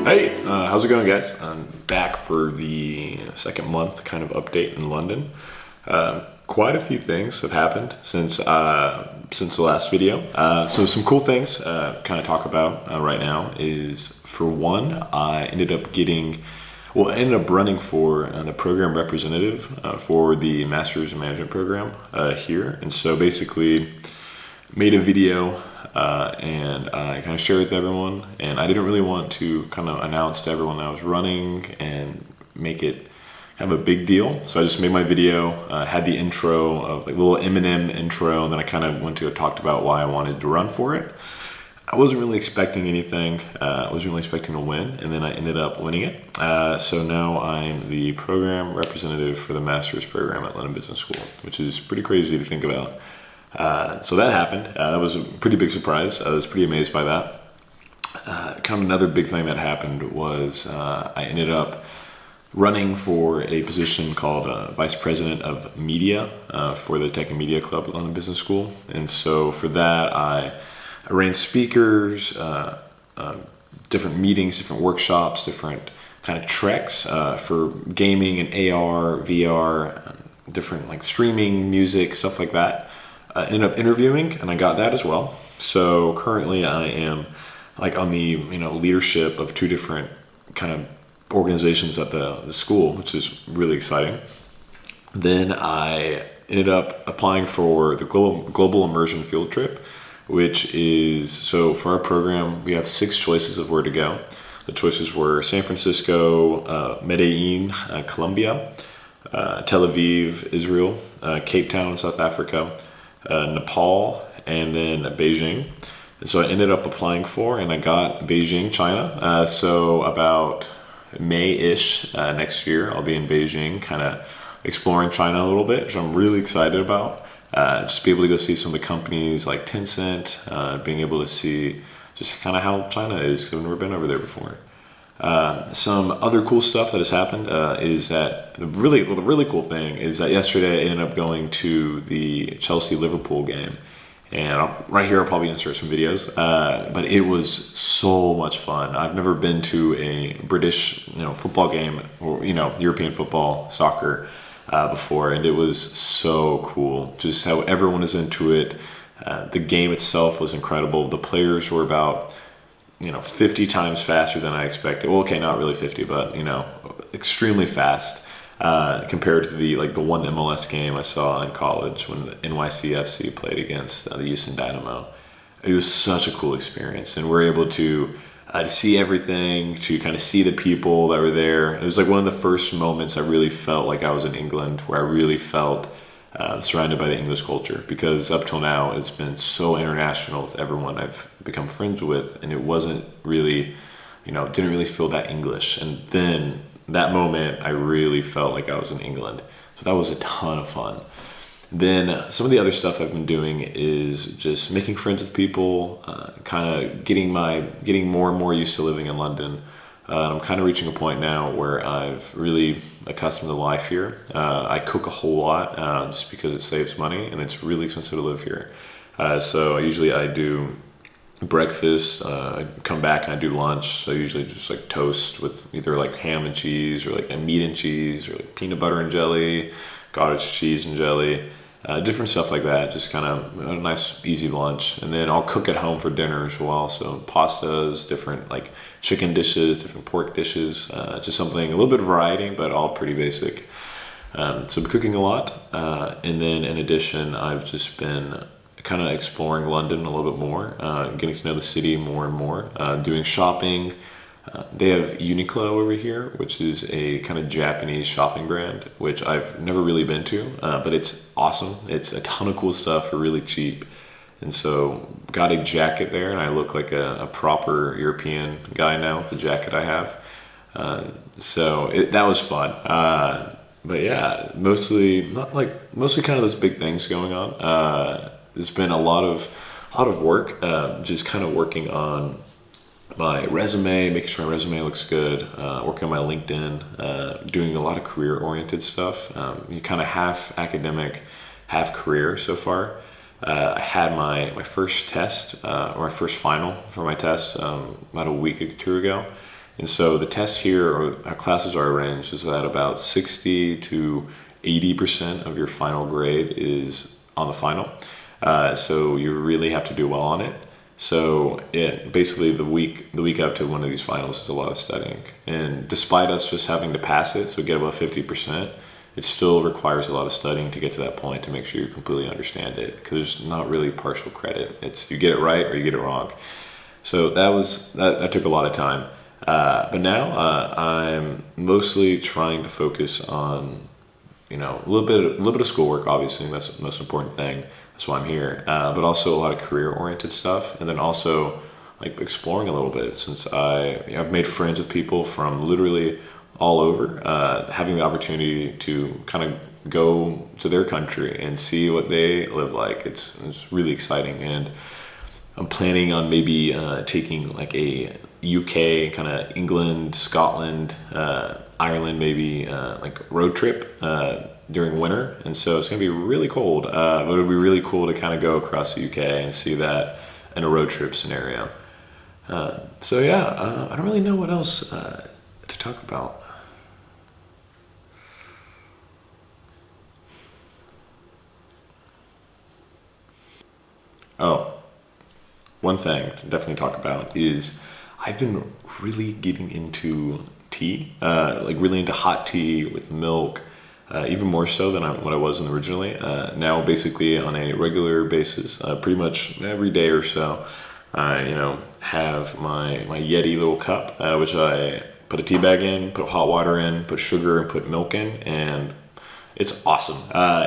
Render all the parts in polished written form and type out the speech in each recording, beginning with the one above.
Hey, how's it going, guys? I'm back for the second month kind of update in London. Quite a few things have happened since the last video. So some cool things kind of talk about right now is, for one, I ended up running for the program representative for the Master's in Management program here, and so basically made a video and I kind of shared it with everyone, and I didn't really want to kind of announce to everyone that I was running and make it kind of a big deal. So I just made my video, had the intro of like little Eminem intro, and then I kind of went to talked about why I wanted to run for it. I wasn't really expecting anything. I wasn't really expecting to win, and then I ended up winning it. So now I'm the program representative for the master's program at London Business School, which is pretty crazy to think about. So that happened. That was a pretty big surprise. I was pretty amazed by that. Kind of another big thing that happened was I ended up running for a position called Vice President of Media for the Tech and Media Club at London Business School. And so for that, I arranged speakers, different meetings, different workshops, different kind of treks for gaming and AR, VR, different like streaming, music, stuff like that. Ended up interviewing, and I got that as well. So currently I am like on the leadership of two different kind of organizations at the school, which is really exciting. Then I ended up applying for the global immersion field trip, which is, so for our program we have 6 choices of where to go. The choices were San Francisco, Medellin, Colombia, Tel Aviv, Israel, Cape Town, South Africa, Nepal, and then Beijing. And so I ended up applying for, and I got Beijing, China. So about May-ish next year, I'll be in Beijing, kind of exploring China a little bit, which I'm really excited about. Just be able to go see some of the companies like Tencent, being able to see just kind of how China is, because I've never been over there before. Some other cool stuff that has happened is that the really cool thing is that yesterday I ended up going to the Chelsea-Liverpool game, and right here I'll probably insert some videos, but it was so much fun. I've never been to a British football game or European football, soccer before, and it was so cool. Just how everyone is into it. The game itself was incredible. The players were about 50 times faster than I expected. Well, okay, not really 50, but extremely fast compared to the one MLS game I saw in college when the NYCFC played against the Houston Dynamo. It was such a cool experience, and we're able to see everything, to kind of see the people that were there. It was like one of the first moments I really felt like I was in England, where I really felt surrounded by the English culture, because up till now it's been so international with everyone I've become friends with, and it wasn't really, didn't really feel that English. And then that moment I really felt like I was in England. So that was a ton of fun. Then some of the other stuff I've been doing is just making friends with people, kind of getting more and more used to living in London. I'm kind of reaching a point now where I've really accustomed to life here. I cook a whole lot just because it saves money, and it's really expensive to live here. So I do breakfast, I come back and I do lunch. So I usually just like toast with either like ham and cheese, or like a meat and cheese, or like peanut butter and jelly, cottage cheese and jelly. Different stuff like that, just kind of a nice easy lunch. And then I'll cook at home for dinner as well, so pastas, different like chicken dishes, different pork dishes, just something, a little bit of variety, but all pretty basic. So I'm cooking a lot, and then in addition I've just been kind of exploring London a little bit more, getting to know the city more and more, doing shopping. They have Uniqlo over here, which is a kind of Japanese shopping brand, which I've never really been to, but it's awesome. It's a ton of cool stuff for really cheap. And so got a jacket there, and I look like a proper European guy now with the jacket I have. That was fun. But yeah, mostly kind of those big things going on. There's been a lot of work, just kind of working on my resume, making sure my resume looks good, working on my LinkedIn, doing a lot of career-oriented stuff. You kind of half academic, half career so far. I had my first test, or my first final for my test about a week or two ago. And so the test here, or our classes are arranged, is that about 60 to 80% of your final grade is on the final. So you really have to do well on it. So basically the week up to one of these finals is a lot of studying. And despite us just having to pass it, so get above 50%, it still requires a lot of studying to get to that point to make sure you completely understand it, because there's not really partial credit. It's you get it right or you get it wrong. So that took a lot of time. But now I'm mostly trying to focus on, a little bit of schoolwork. Obviously, that's the most important thing. That's why I'm here. But also a lot of career-oriented stuff, and then also like exploring a little bit. Since I've made friends with people from literally all over, having the opportunity to kind of go to their country and see what they live like. It's really exciting, and I'm planning on maybe taking like a UK, kind of England, Scotland, Ireland, maybe like road trip during winter. And so it's gonna be really cold, but it'll be really cool to kind of go across the UK and see that in a road trip scenario. So yeah, I don't really know what else to talk about. Oh, one thing to definitely talk about is I've been really getting into tea, like really into hot tea with milk, even more so than what I was originally. Now, basically on a regular basis, pretty much every day or so, I have my Yeti little cup, which I put a tea bag in, put hot water in, put sugar, and put milk in, and it's awesome.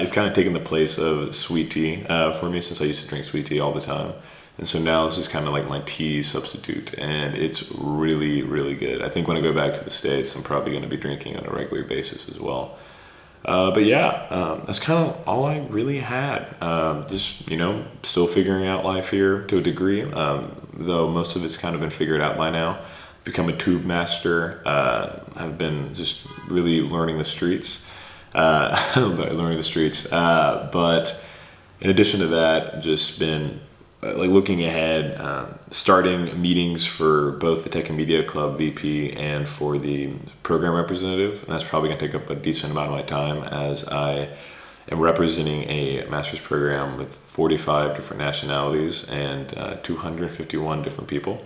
It's kind of taken the place of sweet tea for me, since I used to drink sweet tea all the time. And so now this is kind of like my tea substitute, and it's really, really good. I think when I go back to the States, I'm probably going to be drinking on a regular basis as well. But yeah, that's kind of all I really had. Just, still figuring out life here to a degree, though most of it's kind of been figured out by now. Become a tube master. I've been just really learning the streets. But in addition to that, just been like looking ahead, starting meetings for both the Tech and Media Club VP and for the program representative. And that's probably going to take up a decent amount of my time, as I am representing a master's program with 45 different nationalities and 251 different people.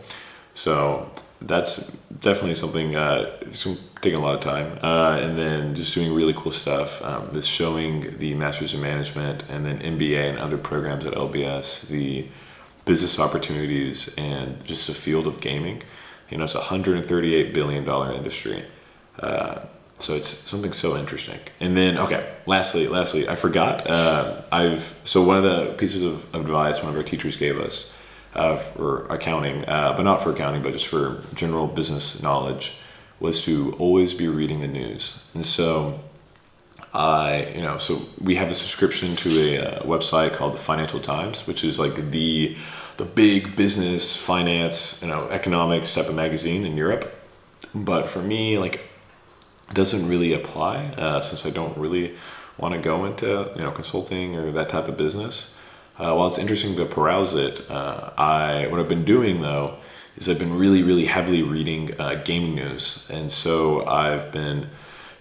So that's definitely something it's taking a lot of time. And then just doing really cool stuff. This showing the Masters in Management and then MBA and other programs at LBS, the business opportunities and just the field of gaming. It's a $138 billion industry. So it's something so interesting. And then, okay, lastly, I forgot. So one of the pieces of advice one of our teachers gave us for accounting, but not for accounting, but just for general business knowledge, was to always be reading the news. And so so we have a subscription to a website called the Financial Times, which is like the big business, finance, economics type of magazine in Europe. But for me, like, it doesn't really apply since I don't really want to go into consulting or that type of business. While it's interesting to peruse it, what I've been doing though is I've been really, really heavily reading gaming news, and so I've been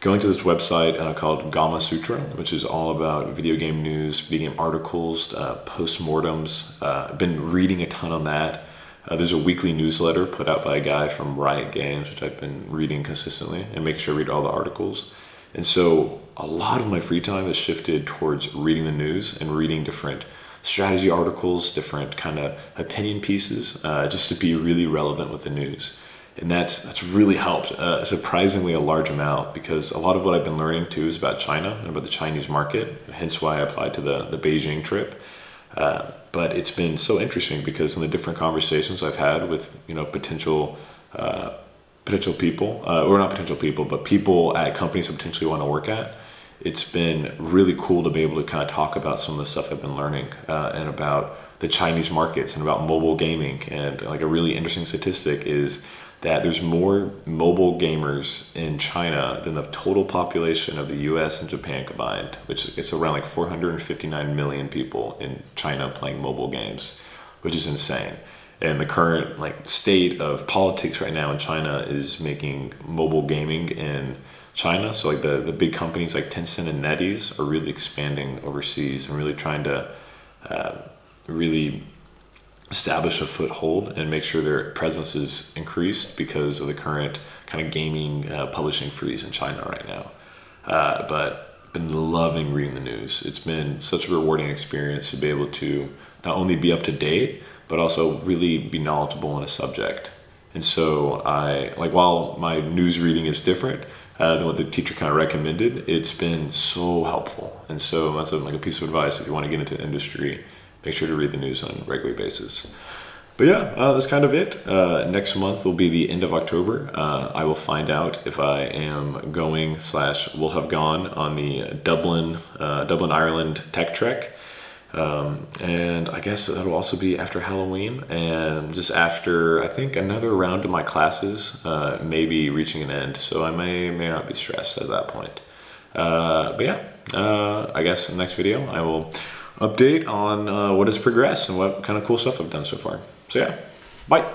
going to this website called Gamma Sutra, which is all about video game news, video game articles, postmortems. I've been reading a ton on that. There's a weekly newsletter put out by a guy from Riot Games, which I've been reading consistently and make sure I read all the articles. And so a lot of my free time is shifted towards reading the news and reading different strategy articles, different kind of opinion pieces, just to be really relevant with the news. And that's really helped surprisingly a large amount, because a lot of what I've been learning too is about China and about the Chinese market, hence why I applied to the Beijing trip. But it's been so interesting because in the different conversations I've had with potential people, or not potential people, but people at companies I potentially want to work at, it's been really cool to be able to kind of talk about some of the stuff I've been learning and about the Chinese markets and about mobile gaming. And like a really interesting statistic is that there's more mobile gamers in China than the total population of the US and Japan combined, which is around like 459 million people in China playing mobile games, which is insane. And the current like state of politics right now in China is making mobile gaming in China. So like the big companies like Tencent and NetEase are really expanding overseas and really trying to really establish a foothold and make sure their presence is increased because of the current kind of gaming publishing freeze in China right now. But been loving reading the news. It's been such a rewarding experience to be able to not only be up to date, but also really be knowledgeable on a subject. And so while my news reading is different than what the teacher kind of recommended, it's been so helpful. And so that's like a piece of advice if you want to get into the industry, make sure to read the news on a regular basis. But yeah, that's kind of it. Next month will be the end of October. I will find out if I am going / will have gone on the Dublin, Ireland Tech Trek. And I guess that'll also be after Halloween and just after, I think, another round of my classes, maybe reaching an end. So I may not be stressed at that point. But yeah, I guess in the next video I will update on what has progressed and what kind of cool stuff I've done so far. So yeah, bye.